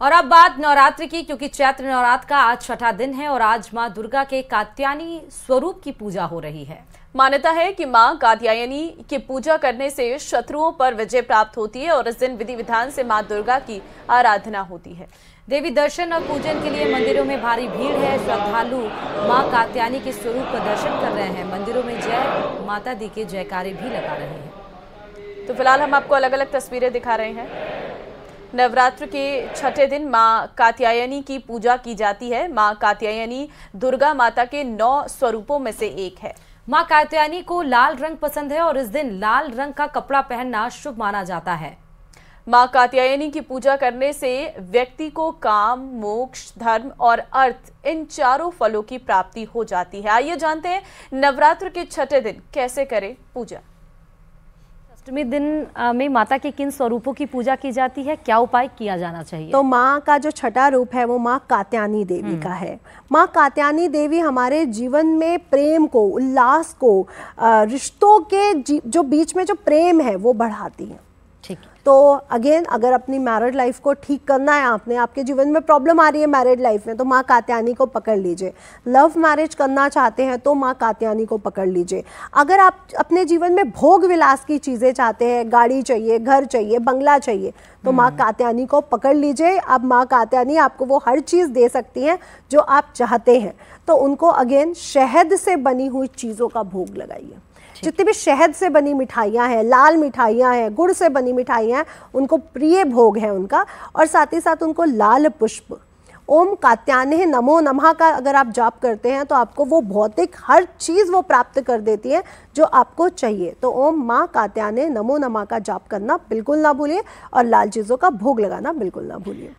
और अब बात नवरात्रि की, क्योंकि चैत्र नवरात्र का आज छठा दिन है और आज मां दुर्गा के कात्यायनी स्वरूप की पूजा हो रही है। मान्यता है कि मां कात्यायनी की पूजा करने से शत्रुओं पर विजय प्राप्त होती है और इस दिन विधि विधान से मां दुर्गा की आराधना होती है। देवी दर्शन और पूजन के लिए मंदिरों में भारी भीड़ है। श्रद्धालु मां कात्यायनी के स्वरूप का दर्शन कर रहे हैं। मंदिरों में जय माता दी के जयकारे भी लगा रहे हैं। तो फिलहाल हम आपको अलग अलग तस्वीरें दिखा रहे हैं। नवरात्र के छठे दिन मां कात्यायनी की पूजा की जाती है। मां कात्यायनी दुर्गा माता के 9 स्वरूपों में से एक है। मां कात्यायनी को लाल रंग पसंद है और इस दिन लाल रंग का कपड़ा पहनना शुभ माना जाता है। मां कात्यायनी की पूजा करने से व्यक्ति को काम, मोक्ष, धर्म और अर्थ इन चारों फलों की प्राप्ति हो जाती है। आइए जानते हैं नवरात्र के छठे दिन कैसे करें पूजा। अष्टमी दिन में माता के किन स्वरूपों की पूजा की जाती है, क्या उपाय किया जाना चाहिए? तो माँ का जो छठा रूप है वो माँ कात्यायनी देवी का है। माँ कात्यायनी देवी हमारे जीवन में प्रेम को, उल्लास को, रिश्तों के जो बीच में जो प्रेम है वो बढ़ाती है। ठीक है। तो अगेन अगर अपनी मैरिड लाइफ को ठीक करना है, आपके जीवन में प्रॉब्लम आ रही है मैरिड लाइफ में, तो माँ कात्यायनी को पकड़ लीजिए। लव मैरिज करना चाहते हैं तो माँ कात्यायनी को पकड़ लीजिए। अगर आप अपने जीवन में भोग विलास की चीज़ें चाहते हैं, गाड़ी चाहिए, घर चाहिए, बंगला चाहिए, तो माँ कात्यायनी को पकड़ लीजिए। अब माँ कात्यायनी आपको वो हर चीज़ दे सकती हैं जो आप चाहते हैं। तो उनको अगेन शहद से बनी हुई चीज़ों का भोग लगाइए। जितनी भी शहद से बनी मिठाइयाँ हैं, लाल मिठाइयाँ हैं, गुड़ से बनी मिठाइयाँ हैं, उनको प्रिय भोग है उनका। और साथ ही साथ उनको लाल पुष्प, ओम कात्यायने नमो नमः का अगर आप जाप करते हैं तो आपको वो भौतिक हर चीज़ वो प्राप्त कर देती है जो आपको चाहिए। तो ओम माँ कात्यायने नमो नमः का जाप करना बिल्कुल ना भूलिए और लाल चीज़ों का भोग लगाना बिल्कुल ना भूलिए।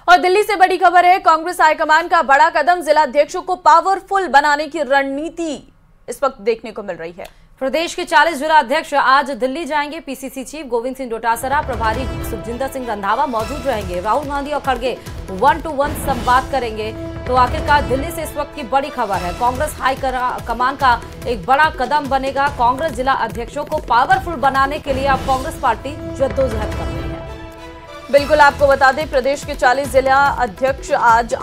और दिल्ली से बड़ी खबर है, कांग्रेस हाईकमान का बड़ा कदम, जिला अध्यक्षों को पावरफुल बनाने की रणनीति इस वक्त देखने को मिल रही है। प्रदेश के 40 जिला अध्यक्ष आज दिल्ली जाएंगे। पीसीसी चीफ गोविंद सिंह डोटासरा, प्रभारी सुखजिंदर सिंह रंधावा मौजूद रहेंगे। राहुल गांधी और खड़गे 1-to-1 संवाद करेंगे। तो आखिरकार दिल्ली से इस वक्त की बड़ी खबर है, कांग्रेस हाई कमान का एक बड़ा कदम बनेगा। कांग्रेस जिला अध्यक्षों को पावरफुल बनाने के लिए अब कांग्रेस पार्टी जद्दोजहद कर रही है। बिल्कुल, आपको बता दें 40 के 40 जिला अध्यक्ष आज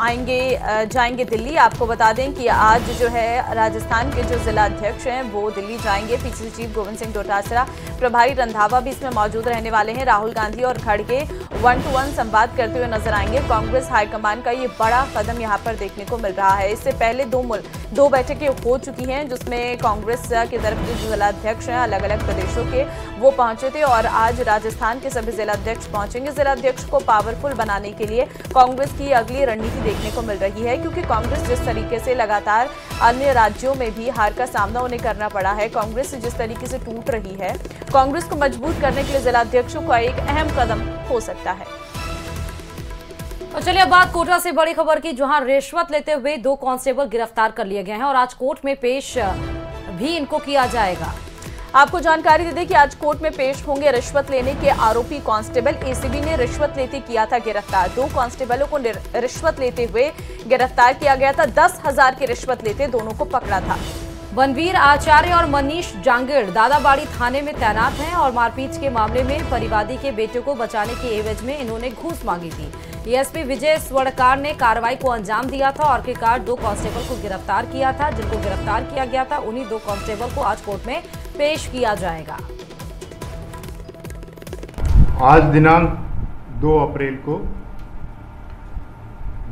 जाएंगे दिल्ली। आपको बता दें कि आज जो है राजस्थान के जो जिला अध्यक्ष हैं वो दिल्ली जाएंगे। पीसीसी चीफ गोविंद सिंह डोटासरा, प्रभारी रंधावा भी इसमें मौजूद रहने वाले हैं। राहुल गांधी और खड़गे 1-to-1 संवाद करते हुए नजर आएंगे। कांग्रेस हाईकमान का ये बड़ा कदम यहाँ पर देखने को मिल रहा है। इससे पहले दो बैठकें हो चुकी हैं जिसमें कांग्रेस की तरफ के जिला अध्यक्ष हैं अलग अलग प्रदेशों के, वो पहुंचे थे और आज राजस्थान के सभी जिला अध्यक्ष पहुंचेंगे। जिला अध्यक्ष को पावरफुल बनाने के लिए कांग्रेस की अगली रणनीति देखने को मिल रही है, क्योंकि कांग्रेस जिस तरीके से लगातार अन्य राज्यों में भी हार का सामना उन्हें करना पड़ा है, कांग्रेस जिस तरीके से टूट रही है, कांग्रेस को मजबूत करने के लिए जिला अध्यक्षों का एक अहम कदम हो सकता है। और चलिए अब बात कोटा से बड़ी खबर की, जहां रिश्वत लेते हुए 2 कांस्टेबल गिरफ्तार कर लिए गए हैं और आज कोर्ट में पेश भी इनको किया जाएगा। आपको जानकारी दे दें कि आज कोर्ट में पेश होंगे रिश्वत लेने के आरोपी कांस्टेबल। एसीबी ने रिश्वत लेते किया था गिरफ्तार। 2 कांस्टेबलों को रिश्वत लेते हुए गिरफ्तार किया गया था। 10,000 की रिश्वत लेते दोनों को पकड़ा था। बनवीर आचार्य और मनीष जांगिड़ दादाबाड़ी थाने में तैनात हैं और मारपीट के मामले में परिवादी के बेटे को बचाने की एवज में इन्होंने घूस मांगी थी। एसपी विजय स्वर्णकार ने कार्रवाई को अंजाम दिया था और आखिरकार 2 कांस्टेबल को गिरफ्तार किया था। जिनको गिरफ्तार किया गया था उन्हीं 2 कांस्टेबल को आज कोर्ट में पेश किया जाएगा। आज दिनांक 2 अप्रैल को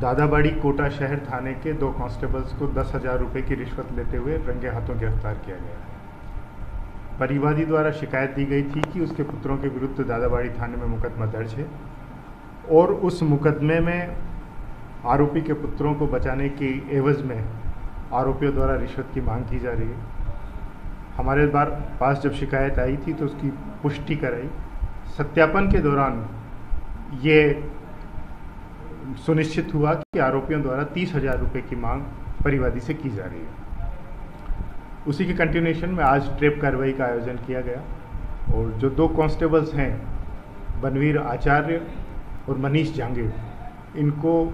दादाबाड़ी कोटा शहर थाने के 2 कांस्टेबल्स को 10,000 रुपये की रिश्वत लेते हुए रंगे हाथों गिरफ्तार किया गया। परिवादी द्वारा शिकायत दी गई थी कि उसके पुत्रों के विरुद्ध दादाबाड़ी थाने में मुकदमा दर्ज है और उस मुकदमे में आरोपी के पुत्रों को बचाने की एवज में आरोपियों द्वारा रिश्वत की मांग की जा रही है। हमारे पास जब शिकायत आई थी तो उसकी पुष्टि कराई। सत्यापन के दौरान ये सुनिश्चित हुआ कि आरोपियों द्वारा 30,000 रुपये की मांग परिवादी से की जा रही है। उसी के कंटिन्यूएशन में आज ट्रेप कार्रवाई का आयोजन किया गया और जो 2 कांस्टेबल्स हैं बनवीर आचार्य और मनीष जांगिड़, इनको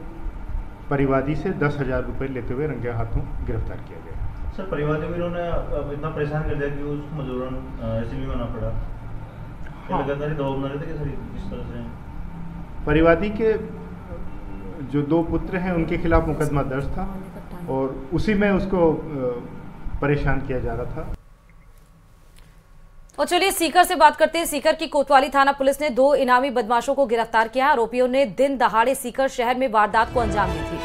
परिवादी से 10,000 रुपये लेते हुए रंगे हाथों गिरफ्तार किया गया। सर, परिवादी भी उन्होंने इतना परेशान कर दिया कि उसको मजबूरन एसीबी में आना पड़ा। लगातार दबाव बना रहे थे कि सर इस तरह से परिवादी के जो 2 पुत्र हैं उनके खिलाफ मुकदमा दर्ज था और उसी में उसको परेशान किया जा रहा था। और चलिए सीकर से बात करते हैं। सीकर की कोतवाली थाना पुलिस ने 2 इनामी बदमाशों को गिरफ्तार किया। आरोपियों ने दिन दहाड़े सीकर शहर में वारदात को अंजाम दी थी।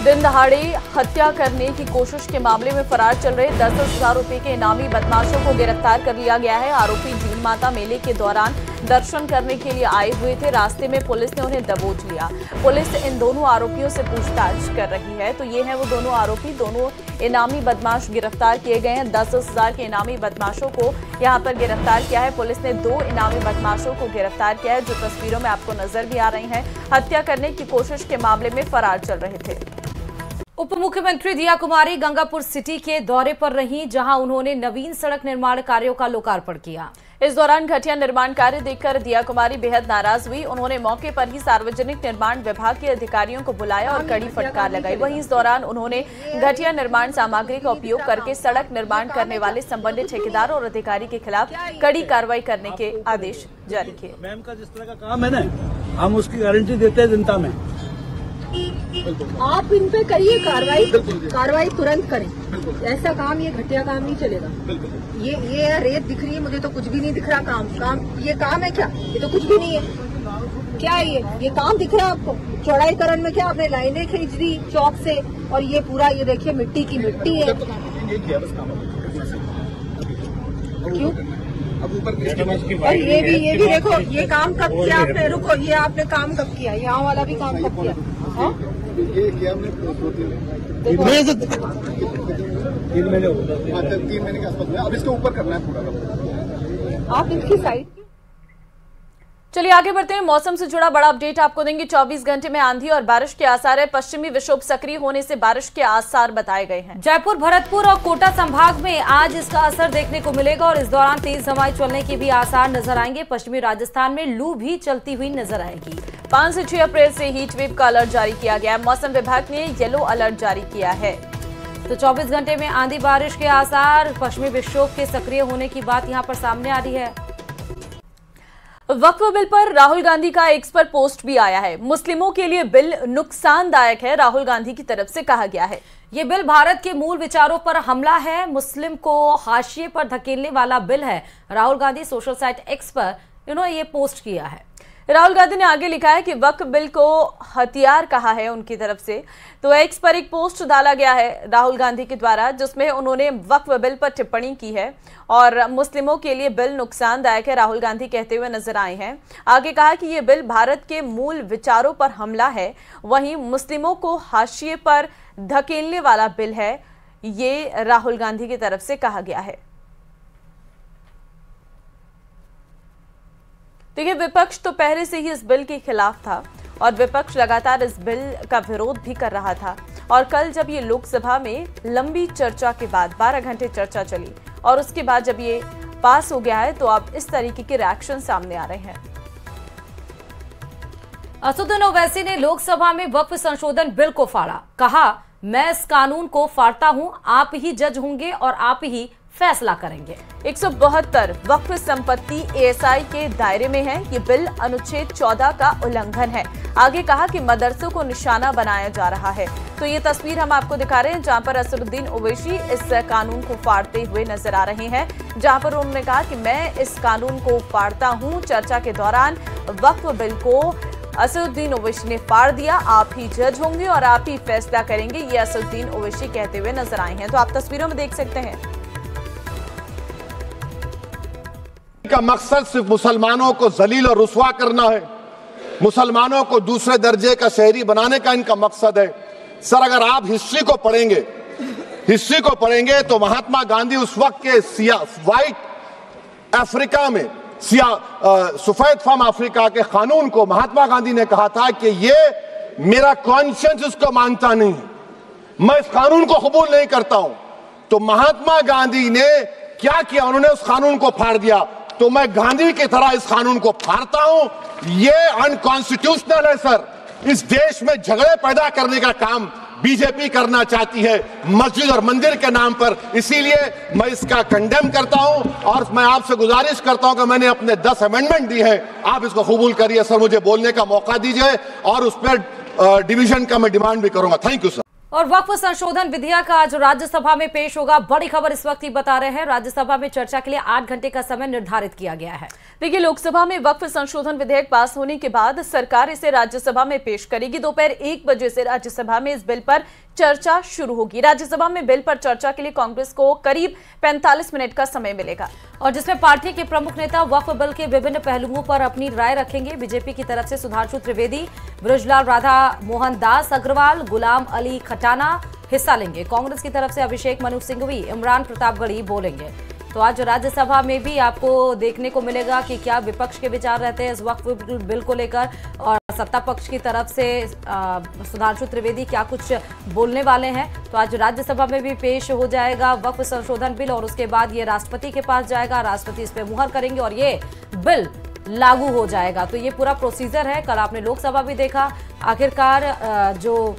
दिन दहाड़े हत्या करने की कोशिश के मामले में फरार चल रहे 10,000 रुपए के इनामी बदमाशों को गिरफ्तार कर लिया गया है। आरोपी जीन माता मेले के दौरान दर्शन करने के लिए आए हुए थे। रास्ते में पुलिस ने उन्हें दबोच लिया। पुलिस इन दोनों आरोपियों से पूछताछ कर रही है। तो ये है वो दोनों आरोपी, दोनों इनामी बदमाश गिरफ्तार किए गए हैं। 10,000 के इनामी बदमाशों को यहाँ पर गिरफ्तार किया है। पुलिस ने 2 इनामी बदमाशों को गिरफ्तार किया है, जो तस्वीरों में आपको नजर भी आ रही हैं। हत्या करने की कोशिश के मामले में फरार चल रहे थे। उप मुख्यमंत्री दिया कुमारी गंगापुर सिटी के दौरे पर रहीं, जहां उन्होंने नवीन सड़क निर्माण कार्यों का लोकार्पण किया। इस दौरान घटिया निर्माण कार्य देखकर दिया कुमारी बेहद नाराज हुई। उन्होंने मौके पर ही सार्वजनिक निर्माण विभाग के अधिकारियों को बुलाया और कड़ी फटकार लगाई। वहीं इस दौरान उन्होंने घटिया निर्माण सामग्री का उपयोग करके सड़क निर्माण करने वाले संबंधित ठेकेदार और अधिकारी के खिलाफ कड़ी कार्रवाई करने के आदेश जारी किए। मैम का जिस तरह का काम है ना, हम उसकी गारंटी देते हैं जनता में। आप इन पे करिए कार्रवाई तुरंत करें। ऐसा काम, ये घटिया काम नहीं चलेगा। ये रेत दिख रही है, मुझे तो कुछ भी नहीं दिख रहा। काम ये काम है क्या? ये तो कुछ भी नहीं है। क्या है ये काम दिख रहा है आपको? चौड़ाईकरण में क्या आपने लाइनें खींच दी चौक से, और ये पूरा ये देखिए मिट्टी की मिट्टी है। क्यों? और ये भी देखो, ये काम कब किया आपने? रुको, ये आपने काम कब किया? यहाँ वाला भी काम कब किया? ये किया हमने 3 महीने के आसपास में। अब इसके ऊपर करना है पूरा। आप इसकी साइड। चलिए आगे बढ़ते हैं। मौसम से जुड़ा बड़ा अपडेट आपको देंगे। 24 घंटे में आंधी और बारिश के आसार है। पश्चिमी विक्षोभ सक्रिय होने से बारिश के आसार बताए गए हैं। जयपुर, भरतपुर और कोटा संभाग में आज इसका असर देखने को मिलेगा और इस दौरान तेज हवाएं चलने के भी आसार नजर आएंगे। पश्चिमी राजस्थान में लू भी चलती हुई नजर आएगी। 5 से 6 अप्रैल से हीट वेव का अलर्ट जारी किया गया है। मौसम विभाग ने येलो अलर्ट जारी किया है। तो 24 घंटे में आंधी बारिश के आसार, पश्चिमी विक्षोभ के सक्रिय होने की बात यहाँ पर सामने आ रही है। वक्फ बिल पर राहुल गांधी का एक्स पर पोस्ट भी आया है। मुस्लिमों के लिए बिल नुकसानदायक है, राहुल गांधी की तरफ से कहा गया है। ये बिल भारत के मूल विचारों पर हमला है, मुस्लिम को हाशिए पर धकेलने वाला बिल है। Rahul Gandhi social site x पर इन्होंने ये पोस्ट किया है। राहुल गांधी ने आगे लिखा है कि वक्फ बिल को हथियार कहा है उनकी तरफ से। तो एक्स पर एक पोस्ट डाला गया है राहुल गांधी के द्वारा, जिसमें उन्होंने वक्फ बिल पर टिप्पणी की है और मुस्लिमों के लिए बिल नुकसानदायक है, राहुल गांधी कहते हुए नजर आए हैं। आगे कहा कि ये बिल भारत के मूल विचारों पर हमला है, वहीं मुस्लिमों को हाशिए पर धकेलने वाला बिल है, ये राहुल गांधी की तरफ से कहा गया है। देखिए, विपक्ष तो पहले से ही इस बिल के खिलाफ था और विपक्ष लगातार इस बिल का विरोध भी कर रहा था। और कल जब ये लोकसभा में लंबी चर्चा के बाद 12 घंटे चर्चा चली और उसके बाद जब ये पास हो गया है, तो अब इस तरीके के रिएक्शन सामने आ रहे हैं। असदुद्दीन ओवैसी ने लोकसभा में वक्फ संशोधन बिल को फाड़ा, कहा मैं इस कानून को फाड़ता हूं, आप ही जज होंगे और आप ही फैसला करेंगे। 172 वक्फ संपत्ति एएसआई के दायरे में है। ये बिल अनुच्छेद 14 का उल्लंघन है। आगे कहा कि मदरसों को निशाना बनाया जा रहा है। तो ये तस्वीर हम आपको दिखा रहे हैं जहां पर असदुद्दीन ओवैसी इस कानून को फाड़ते हुए नजर आ रहे हैं, जहां पर उन्होंने कहा कि मैं इस कानून को फाड़ता हूं। चर्चा के दौरान वक्फ बिल को असदुद्दीन ओवैसी ने फाड़ दिया, आप ही जज होंगे और आप ही फैसला करेंगे, ये असदुद्दीन ओवैसी कहते हुए नजर आए हैं। तो आप तस्वीरों में देख सकते हैं। का मकसद सिर्फ मुसलमानों को जलील और रुस्वा करना है, मुसलमानों को दूसरे दर्जे का शहरी बनाने का इनका मकसद है। सर, अगर आप हिस्ट्री को पढ़ेंगे तो महात्मा गांधी उस वक्त के व्हाइट अफ्रीका में सफेद फार्म अफ्रीका के कानून को महात्मा गांधी ने कहा था कि ये मेरा कॉन्शियंस इसको मानता नहीं, मैं इस कानून को कबूल नहीं करता हूं। तो महात्मा गांधी ने क्या किया, उन्होंने उस कानून को फाड़ दिया। तो मैं गांधी की तरह इस कानून को फाड़ता हूं। ये अनकॉन्स्टिट्यूशनल है सर। इस देश में झगड़े पैदा करने का काम बीजेपी करना चाहती है मस्जिद और मंदिर के नाम पर। इसीलिए मैं इसका कंडेम करता हूं और मैं आपसे गुजारिश करता हूं कि मैंने अपने 10 अमेंडमेंट दी है, आप इसको कबूल करिए। सर, मुझे बोलने का मौका दीजिए और उस पर डिवीजन का मैं डिमांड भी करूंगा। Thank you sir. और वक्फ संशोधन विधेयक आज राज्यसभा में पेश होगा। बड़ी खबर इस वक्त ही बता रहे हैं, राज्यसभा में चर्चा के लिए 8 घंटे का समय निर्धारित किया गया है। देखिए, लोकसभा में वक्फ संशोधन विधेयक पास होने के बाद सरकार इसे राज्यसभा में पेश करेगी। दोपहर 1 बजे से राज्यसभा में इस बिल पर चर्चा शुरू होगी। राज्यसभा में बिल पर चर्चा के लिए कांग्रेस को करीब 45 मिनट का समय मिलेगा, और जिसमें पार्टी के प्रमुख नेता वक्फ बिल के विभिन्न पहलुओं पर अपनी राय रखेंगे। बीजेपी की तरफ से सुधांशु त्रिवेदी, बृजलाल राधा मोहन दास अग्रवाल, गुलाम अली खटाना हिस्सा लेंगे। कांग्रेस की तरफ से अभिषेक मनु सिंघवी, इमरान प्रतापगढ़ी बोलेंगे। तो आज राज्यसभा में भी आपको देखने को मिलेगा कि क्या विपक्ष के विचार रहते हैं इस वक्फ बिल को लेकर, और सत्ता पक्ष की तरफ से सुधांशु त्रिवेदी क्या कुछ बोलने वाले हैं। तो आज राज्यसभा में भी पेश हो जाएगा वक्फ संशोधन बिल, और उसके बाद ये राष्ट्रपति के पास जाएगा, राष्ट्रपति इस पर मुहर करेंगे और ये बिल लागू हो जाएगा। तो ये पूरा प्रोसीजर है। कल आपने लोकसभा भी देखा, आखिरकार जो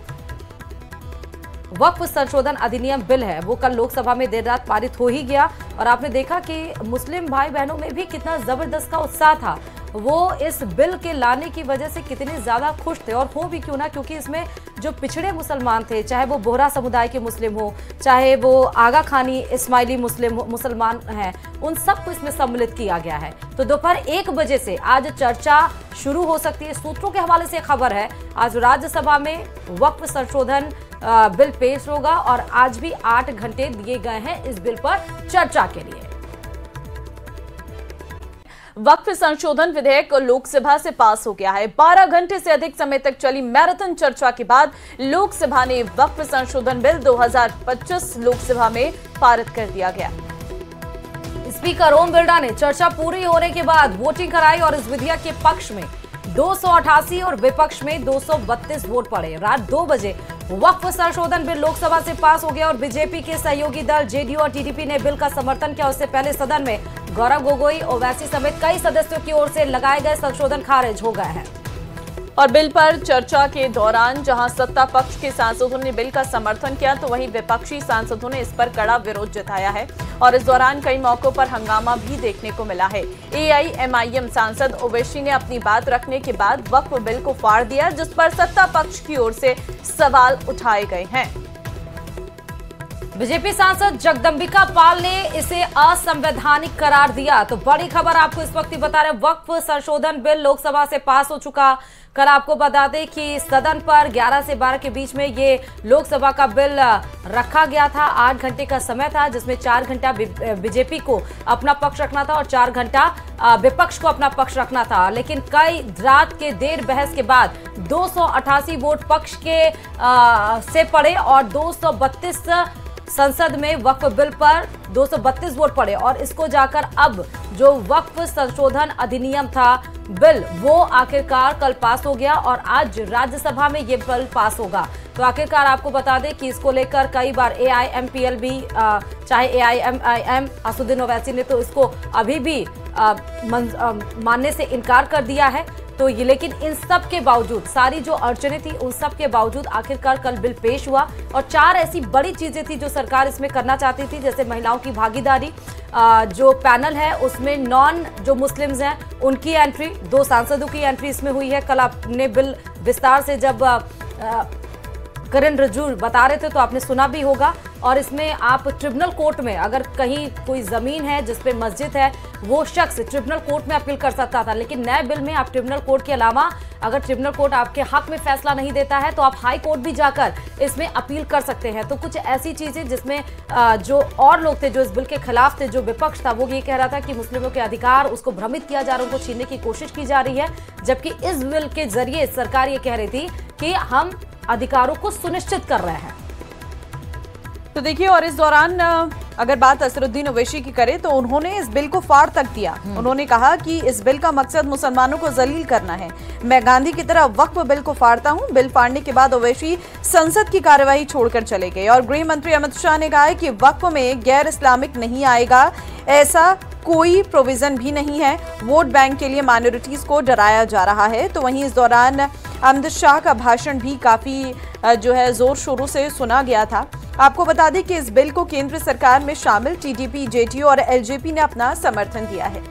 वक्फ संशोधन अधिनियम बिल है वो कल लोकसभा में देर रात पारित हो ही गया, और आपने देखा कि मुस्लिम भाई बहनों में भी कितना जबरदस्त का उत्साह था। वो इस बिल के लाने की वजह से कितने ज्यादा खुश थे, और हो भी क्यों ना, क्योंकि इसमें जो पिछड़े मुसलमान थे, चाहे वो बोहरा समुदाय के मुस्लिम हो, चाहे वो आगा खानी इस्माइली मुसलमान हैं, उन सबको इसमें सम्मिलित किया गया है। तो दोपहर 1 बजे से आज चर्चा शुरू हो सकती है। सूत्रों के हवाले से खबर है आज राज्यसभा में वक्फ संशोधन बिल पेश होगा, और आज भी 8 घंटे दिए गए हैं इस बिल पर चर्चा के लिए। वक्फ संशोधन विधेयक लोकसभा से पास हो गया है। 12 घंटे से अधिक समय तक चली मैराथन चर्चा के बाद लोकसभा ने वक्फ संशोधन बिल 2025 लोकसभा में पारित कर दिया गया। स्पीकर ओम बिरला ने चर्चा पूरी होने के बाद वोटिंग कराई, और इस विधेयक के पक्ष में 288 और विपक्ष में 232 वोट पड़े। रात 2 बजे वक्फ संशोधन बिल लोकसभा से पास हो गया, और बीजेपी के सहयोगी दल जेडीयू और टीडीपी ने बिल का समर्थन किया। उससे पहले सदन में गौरव गोगोई, ओवैसी समेत कई सदस्यों की ओर से लगाए गए संशोधन खारिज हो गए हैं। और बिल पर चर्चा के दौरान जहां सत्ता पक्ष के सांसदों ने बिल का समर्थन किया, तो वहीं विपक्षी सांसदों ने इस पर कड़ा विरोध जताया है, और इस दौरान कई मौकों पर हंगामा भी देखने को मिला है। एआईएमआईएम सांसद ओवैसी ने अपनी बात रखने के बाद वक्फ बिल को फाड़ दिया, जिस पर सत्ता पक्ष की ओर से सवाल उठाए गए हैं। बीजेपी सांसद जगदंबिका पाल ने इसे असंवैधानिक करार दिया। तो बड़ी खबर आपको इस वक्त ही बता रहे, वक्फ संशोधन बिल लोकसभा से पास हो चुका। कल आपको बता दें कि सदन पर 11 से 12 के बीच में ये लोकसभा का बिल रखा गया था। 8 घंटे का समय था, जिसमें 4 घंटा बीजेपी को अपना पक्ष रखना था और 4 घंटा विपक्ष को अपना पक्ष रखना था। लेकिन कई रात के देर बहस के बाद 288 वोट पक्ष के से पड़े, और 232 संसद में वक्फ बिल पर 232 वोट पड़े, और इसको जाकर अब जो वक्फ संशोधन अधिनियम था बिल, वो आखिरकार कल पास हो गया, और आज राज्यसभा में ये बिल पास होगा। तो आखिरकार आपको बता दें कि इसको लेकर कई बार एआईएमपीएल भी, चाहे एआईएमआईएम असदुद्दीन ओवैसी ने तो इसको अभी भी मानने से इनकार कर दिया है। तो ये, लेकिन इन सब के बावजूद, सारी जो अड़चनें थी उन सब के बावजूद आखिरकार कल बिल पेश हुआ, और 4 ऐसी बड़ी चीजें थी जो सरकार इसमें करना चाहती थी, जैसे महिलाओं की भागीदारी, जो पैनल है उसमें नॉन जो मुस्लिम्स हैं उनकी एंट्री, 2 सांसदों की एंट्री इसमें हुई है। कल आपने बिल विस्तार से जब किरण रिजिजू बता रहे थे तो आपने सुना भी होगा। और इसमें आप ट्रिब्यूनल कोर्ट में, अगर कहीं कोई जमीन है जिसपे मस्जिद है, वो शख्स ट्रिब्यूनल कोर्ट में अपील कर सकता था, लेकिन नए बिल में आप ट्रिब्यूनल कोर्ट के अलावा अगर ट्रिब्यूनल कोर्ट आपके हक में फैसला नहीं देता है तो आप हाई कोर्ट भी जाकर इसमें अपील कर सकते हैं। तो कुछ ऐसी चीजें जिसमें जो और लोग थे जो इस बिल के खिलाफ थे, जो विपक्ष था, वो ये कह रहा था कि मुस्लिमों के अधिकार उसको भ्रमित किया जा रहा है, उनको छीनने की कोशिश की जा रही है, जबकि इस बिल के जरिए सरकार ये कह रही थी कि हम अधिकारों को सुनिश्चित कर रहे हैं। तो देखिए, और इस दौरान अगर बात असदुद्दीन ओवैसी की करें तो उन्होंने इस बिल को फाड़ तक दिया। उन्होंने कहा कि इस बिल का मकसद मुसलमानों को जलील करना है। मैं गांधी की तरह वक्फ बिल को फाड़ता हूं। बिल फाड़ने के बाद ओवैसी संसद की कार्यवाही छोड़कर चले गए, और गृह मंत्री अमित शाह ने कहा है कि वक्फ में गैर इस्लामिक नहीं आएगा, ऐसा कोई प्रोविजन भी नहीं है। वोट बैंक के लिए माइनॉरिटीज को डराया जा रहा है। तो वहीं इस दौरान अमित शाह का भाषण भी काफी जो है जोर शोरों से सुना गया था। आपको बता दें कि इस बिल को केंद्र सरकार में शामिल टीडीपी, जेडीयू और एलजेपी ने अपना समर्थन दिया है।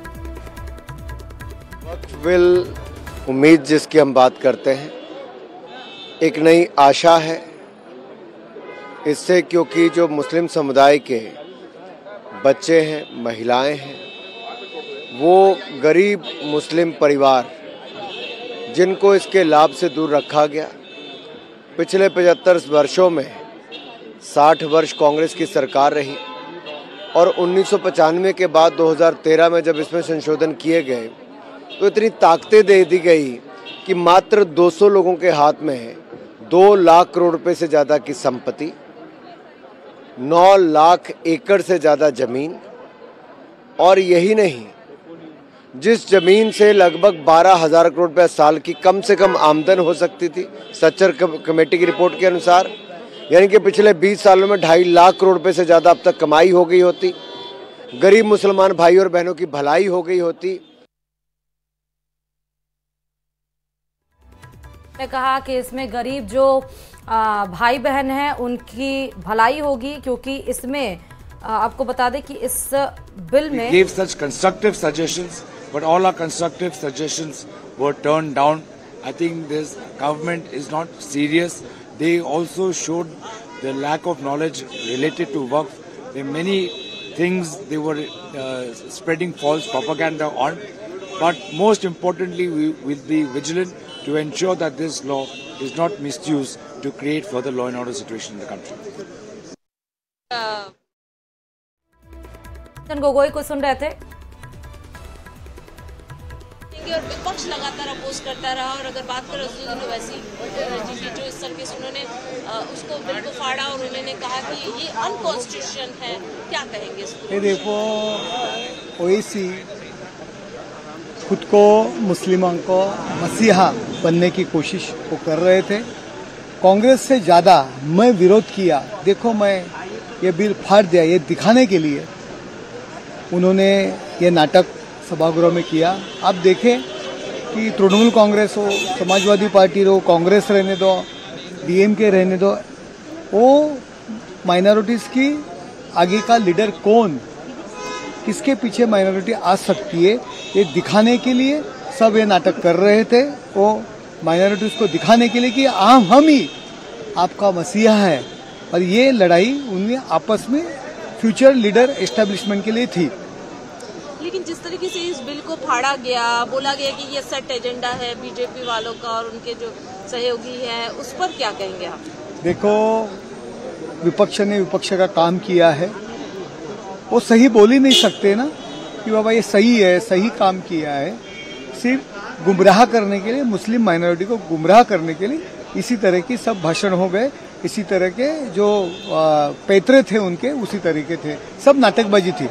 वक्फ बिल, उम्मीद जिसकी हम बात करते हैं, एक नई आशा है इससे, क्योंकि जो मुस्लिम समुदाय के बच्चे हैं, महिलाएं हैं, वो गरीब मुस्लिम परिवार जिनको इसके लाभ से दूर रखा गया। पिछले 75 वर्षों में 60 वर्ष कांग्रेस की सरकार रही और 1995 के बाद 2013 में जब इसमें संशोधन किए गए तो इतनी ताकतें दे दी गई कि मात्र 200 लोगों के हाथ में है 2 लाख करोड़ रुपए से ज़्यादा की संपत्ति, 9 लाख एकड़ से ज़्यादा ज़मीन, और यही नहीं, जिस जमीन से लगभग 12,000 करोड़ रुपए साल की कम से कम आमदन हो सकती थी सच्चर कमेटी की रिपोर्ट के अनुसार, यानी कि पिछले 20 सालों में 2.5 लाख करोड़ रुपए से ज़्यादा अब तक कमाई हो गई होती, गरीब मुसलमान भाई और बहनों की भलाई हो गई होती। ने कहा कि इसमें गरीब जो भाई बहन हैं उनकी भलाई होगी, क्योंकि इसमें आपको बता दें कि इस बिल में gave such constructive suggestions, but all our constructive suggestions were turned down. I think this government is not serious. They also showed the lack of knowledge related to Waqf. There are many things they were spreading false propaganda on, but most importantly, we will be vigilant to ensure that this law is not misused to create further law and order situation in the country. Gogoi को सुन रहे थे और विपक्ष लगातार oppose करता रहा। और अगर बात करें ओवैसी जी, जो इस सर्विस उन्होंने उसको बिल को फाड़ा और उन्होंने कहा कि ये अनकॉन्स्टिट्यूशन है, क्या कहेंगे इसको? ये देखो, ओवैसी खुद को मुस्लिमों को मसीहा बनने की कोशिश वो कर रहे थे। कांग्रेस से ज़्यादा मैं विरोध किया। देखो, मैं ये बिल फाड़ दिया, ये दिखाने के लिए उन्होंने ये नाटक सभागृह में किया। अब देखें कि तृणमूल कांग्रेस हो, समाजवादी पार्टी हो, कांग्रेस रहने दो, डीएमके रहने दो, वो माइनॉरिटीज़ की आगे का लीडर कौन, किसके पीछे माइनॉरिटी आ सकती है, ये दिखाने के लिए सब ये नाटक कर रहे थे। वो माइनॉरिटीज़ को दिखाने के लिए कि हम ही आपका मसीहा है, और ये लड़ाई उनमें आपस में फ्यूचर लीडर एस्टेब्लिशमेंट के लिए थी। लेकिन जिस तरीके से इस बिल को फाड़ा गया, बोला गया कि ये सेट एजेंडा है बीजेपी वालों का और उनके जो सहयोगी हैं, उस पर क्या कहेंगे आप? देखो, विपक्ष ने विपक्ष का काम किया है, वो सही बोल ही नहीं सकते ना कि बाबा ये सही है, सही काम किया है। सिर्फ गुमराह करने के लिए, मुस्लिम माइनॉरिटी को गुमराह करने के लिए इसी तरह की सब भाषण हो गए, इसी तरह के जो पैतरे थे उनके उसी तरीके थे, सब नाटकबाजी थी।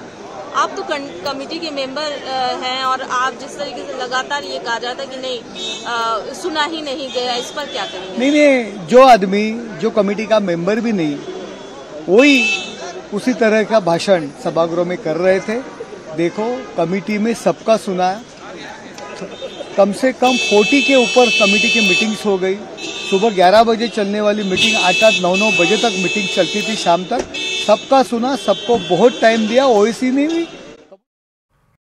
आप तो कमेटी के मेंबर हैं और आप जिस तरीके से लगातार ये कहा जाता है कि नहीं सुना ही नहीं गया, इस पर क्या करेंगे? नहीं, जो आदमी जो कमेटी का मेंबर भी नहीं, वही उसी तरह का भाषण सभागृह में कर रहे थे। देखो, कमेटी में सबका सुना, कम से कम 40 के ऊपर कमेटी की मीटिंग्स हो गई। सुबह 11 बजे चलने वाली मीटिंग 8, 9 बजे तक मीटिंग चलती थी शाम तक। सबका सुना, सबको बहुत टाइम दिया। ओवैसी ने भी